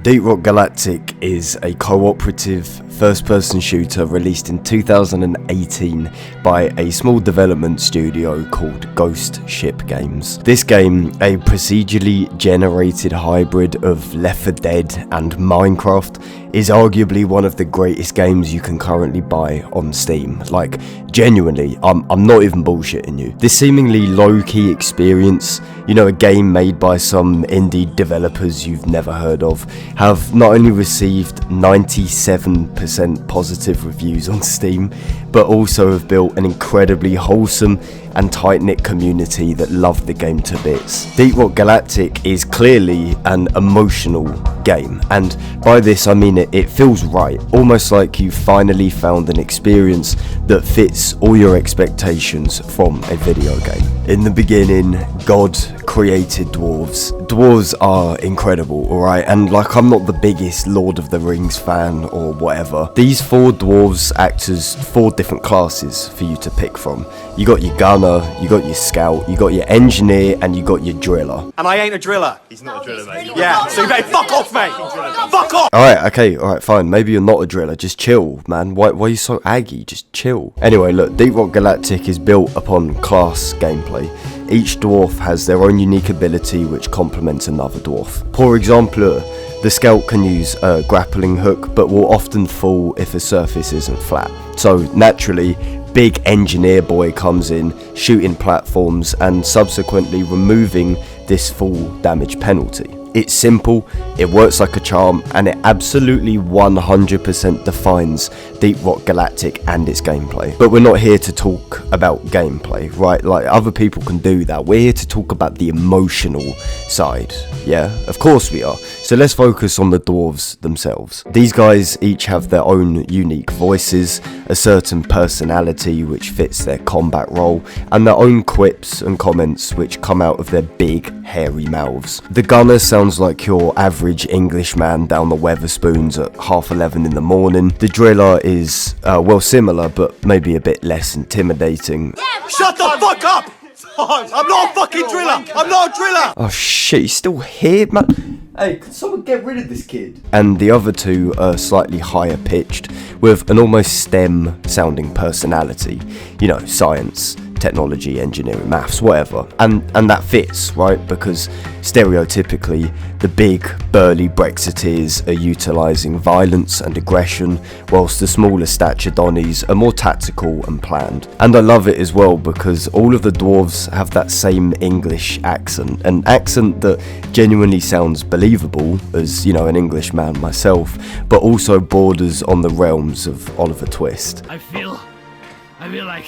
Deep Rock Galactic is a cooperative first-person shooter released in 2018 by a small development studio called Ghost Ship Games. This game, a procedurally generated hybrid of Left 4 Dead and Minecraft, is arguably one of the greatest games you can currently buy on Steam. Like, genuinely, I'm not even bullshitting you. This seemingly low-key experience, you know, a game made by some indie developers you've never heard of, have not only received 97% positive reviews on Steam, but also have built an incredibly wholesome and tight-knit community that love the game to bits. Deep Rock Galactic is clearly an emotional game, and by this I mean it feels right, almost like you finally found an experience that fits all your expectations from a video game. In the beginning, God created dwarves. Dwarves are incredible, alright, and like, I'm not the biggest Lord of the Rings fan or whatever. These 4 dwarves act as 4 different classes for you to pick from. You got your gunner, you got your scout, you got your engineer, and you got your driller. And I ain't a driller. He's not a driller, mate. Yeah, so you better fuck off, mate. Fuck off! Alright, fine, maybe you're not a driller, just chill, man. Why are you so aggy? Just chill. Anyway, look, Deep Rock Galactic is built upon class gameplay. Each dwarf has their own unique ability which complements another dwarf. For example, the scout can use a grappling hook, but will often fall if a surface isn't flat. So naturally, big engineer boy comes in, shooting platforms and subsequently removing this full damage penalty. It's simple, it works like a charm, and it absolutely 100% defines Deep Rock Galactic and its gameplay. But we're not here to talk about gameplay, right? Like, other people can do that. We're here to talk about the emotional side. Yeah, of course we are. So let's focus on the dwarves themselves. These guys each have their own unique voices, a certain personality which fits their combat role, and their own quips and comments which come out of their big, hairy mouths. The gunner sounds like your average Englishman down the Weatherspoons at 11:30 in the morning. The driller is, well, similar, but maybe a bit less intimidating. Shut the fuck up! I'm not a fucking driller! I'm not a driller! Oh shit, he's still here, man? Hey, can someone get rid of this kid? And the other 2 are slightly higher pitched, with an almost STEM sounding personality. You know, science, technology, engineering, maths, whatever. And that fits, right? Because stereotypically, the big, burly Brexiteers are utilising violence and aggression, whilst the smaller stature Donnies are more tactical and planned. And I love it as well because all of the dwarves have that same English accent, an accent that genuinely sounds believable as, you know, an Englishman myself, but also borders on the realms of Oliver Twist. I feel like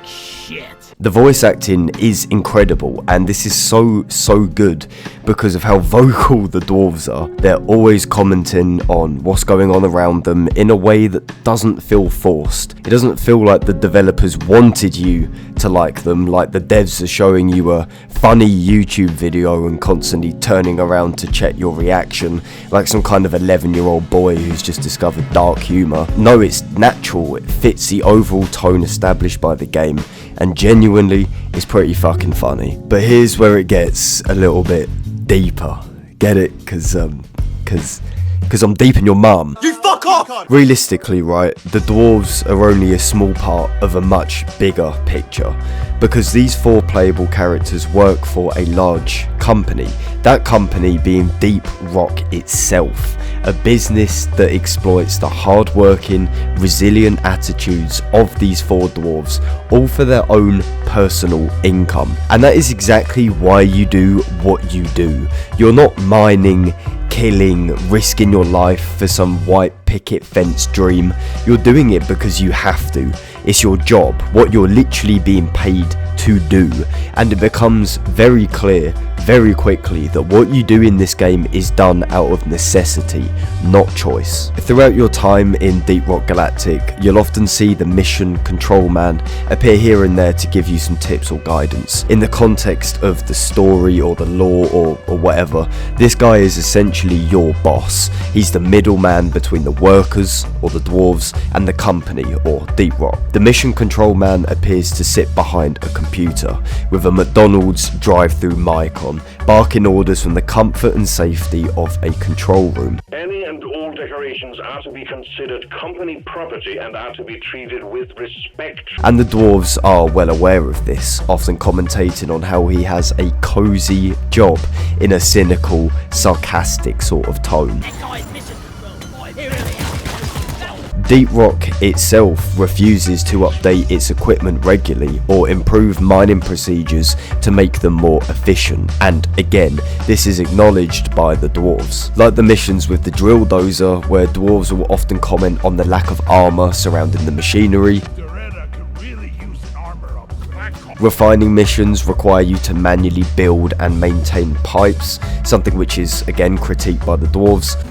shit. The voice acting is incredible, and this is so good because of how vocal the dwarves are. They're always commenting on what's going on around them in a way that doesn't feel forced. It doesn't feel like the developers wanted you to like them, like the devs are showing you a funny YouTube video and constantly turning around to check your reaction like some kind of 11-year-old boy who's just discovered dark humour. No, it's natural, it fits the overall tone established by the game, and genuinely is pretty fucking funny. But here's where it gets a little bit deeper. Get it? Cause I'm deep in your mum. You fuck off! Realistically, right, the dwarves are only a small part of a much bigger picture, because these 4 playable characters work for a large company, that company being Deep Rock itself, a business that exploits the hard-working, resilient attitudes of these 4 dwarves, all for their own personal income. And that is exactly why you do what you do. You're not mining, killing, risking your life for some white picket fence dream. You're doing it because you have to. It's your job, what you're literally being paid to do, and it becomes very clear very quickly that what you do in this game is done out of necessity, not choice. Throughout your time in Deep Rock Galactic, you'll often see the mission control man appear here and there to give you some tips or guidance. In the context of the story or the lore or whatever, this guy is essentially your boss. He's the middleman between the workers, or the dwarves, and the company, or Deep Rock. The mission control man appears to sit behind a computer computer with a McDonald's drive-through mic on, barking orders from the comfort and safety of a control room. Any and all decorations are to be considered company property and are to be treated with respect. And the dwarves are well aware of this, often commentating on how he has a cozy job in a cynical, sarcastic sort of tone. Deep Rock itself refuses to update its equipment regularly or improve mining procedures to make them more efficient, and again, this is acknowledged by the dwarves. Like the missions with the drill dozer, where dwarves will often comment on the lack of armour surrounding the machinery. Refining missions require you to manually build and maintain pipes, something which is again critiqued by the dwarves.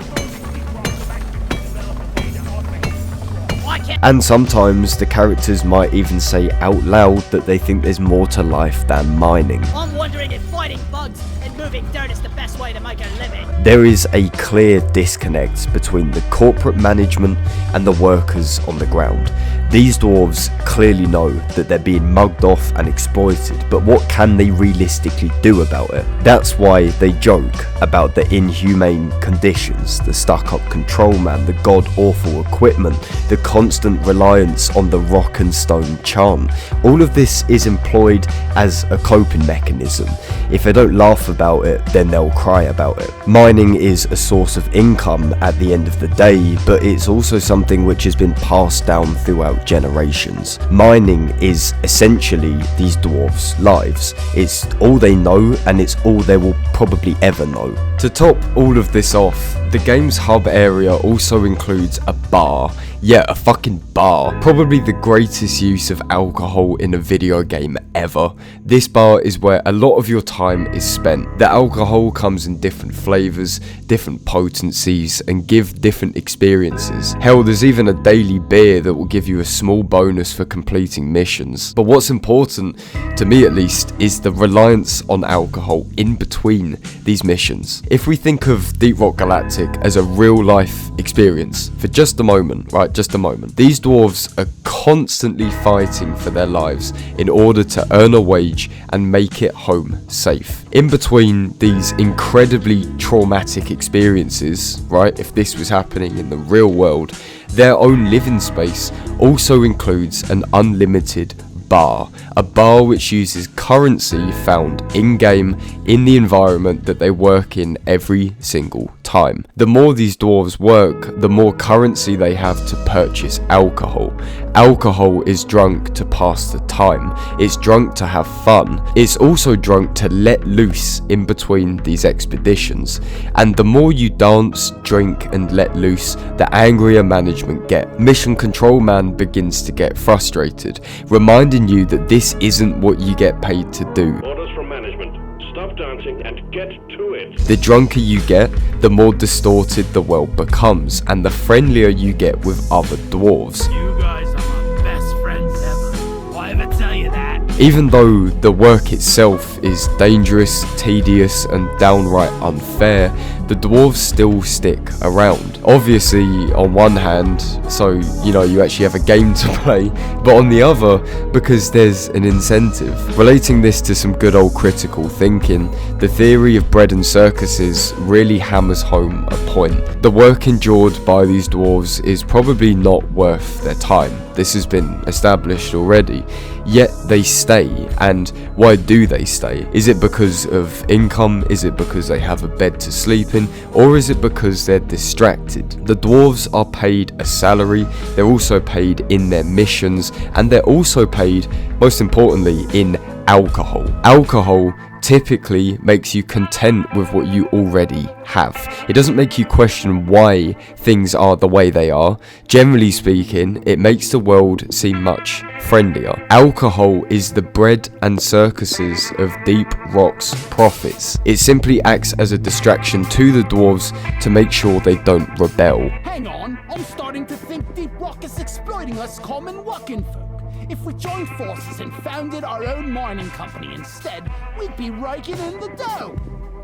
And sometimes the characters might even say out loud that they think there's more to life than mining. I'm wondering if fighting bugs and moving dirt is the best way to make a living. There is a clear disconnect between the corporate management and the workers on the ground. These dwarves clearly know that they're being mugged off and exploited, but what can they realistically do about it? That's why they joke about the inhumane conditions, the stuck-up control man, the god-awful equipment, the constant reliance on the rock and stone chant. All of this is employed as a coping mechanism. If they don't laugh about it, then they'll cry about it. Mining is a source of income at the end of the day, but it's also something which has been passed down throughout generations. Mining is essentially these dwarves' lives. It's all they know, and it's all they will probably ever know. To top all of this off, the game's hub area also includes a bar. Yeah, a fucking bar. Probably the greatest use of alcohol in a video game ever. This bar is where a lot of your time is spent. The alcohol comes in different flavours, different potencies, and give different experiences. Hell, there's even a daily beer that will give you a small bonus for completing missions. But what's important, to me at least, is the reliance on alcohol in between these missions. If we think of Deep Rock Galactic as a real life experience, for just a moment, right, just a moment, these dwarves are constantly fighting for their lives in order to earn a wage and make it home safe. In between these incredibly traumatic experiences, right, if this was happening in the real world, their own living space also includes an unlimited bar, a bar which uses currency found in-game in the environment that they work in every single time. The more these dwarves work, the more currency they have to purchase alcohol. Alcohol is drunk to pass the time, it's drunk to have fun, it's also drunk to let loose in between these expeditions. And the more you dance, drink and let loose, the angrier management get. Mission Control Man begins to get frustrated, reminding you that this isn't what you get paid to do. Orders from management. Stop dancing and get to it. The drunker you get, the more distorted the world becomes, and the friendlier you get with other dwarves. You guys are my best friends ever. Why ever tell you that? Even though the work itself is dangerous, tedious, and downright unfair, the dwarves still stick around. Obviously, on one hand, so you actually have a game to play, but on the other, because there's an incentive. Relating this to some good old critical thinking, the theory of bread and circuses really hammers home a point. The work endured by these dwarves is probably not worth their time. This has been established already, yet they stay. And why do they stay? Is it because of income? Is it because they have a bed to sleep in? Or is it because they're distracted? The dwarves are paid a salary, they're also paid in their missions, and they're also paid, most importantly, in alcohol. Alcohol typically makes you content with what you already have. It doesn't make you question why things are the way they are. Generally speaking, it makes the world seem much friendlier. Alcohol is the bread and circuses of Deep Rock's profits. It simply acts as a distraction to the dwarves to make sure they don't rebel. Hang on, I'm starting to think Deep Rock is exploiting us common working folk. If we joined forces and founded our own mining company instead, we'd be raking in the dough.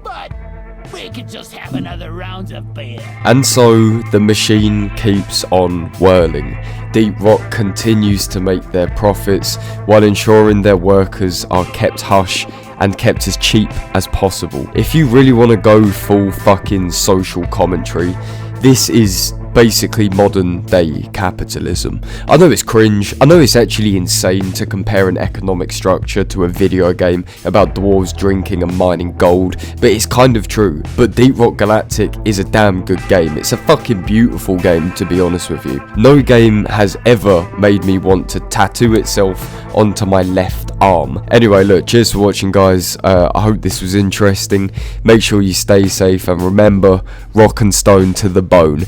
But We could just have another round of beer. And so the machine keeps on whirling. Deep Rock continues to make their profits while ensuring their workers are kept hush and kept as cheap as possible. If you really want to go full fucking social commentary, this is basically modern day capitalism. I know it's cringe, I know it's actually insane to compare an economic structure to a video game about dwarves drinking and mining gold, but it's kind of true. But Deep Rock Galactic is a damn good game. It's a fucking beautiful game, to be honest with you. No game has ever made me want to tattoo itself onto my left arm. Anyway, look, cheers for watching, guys. I hope this was interesting. Make sure you stay safe and remember, rock and stone to the bone.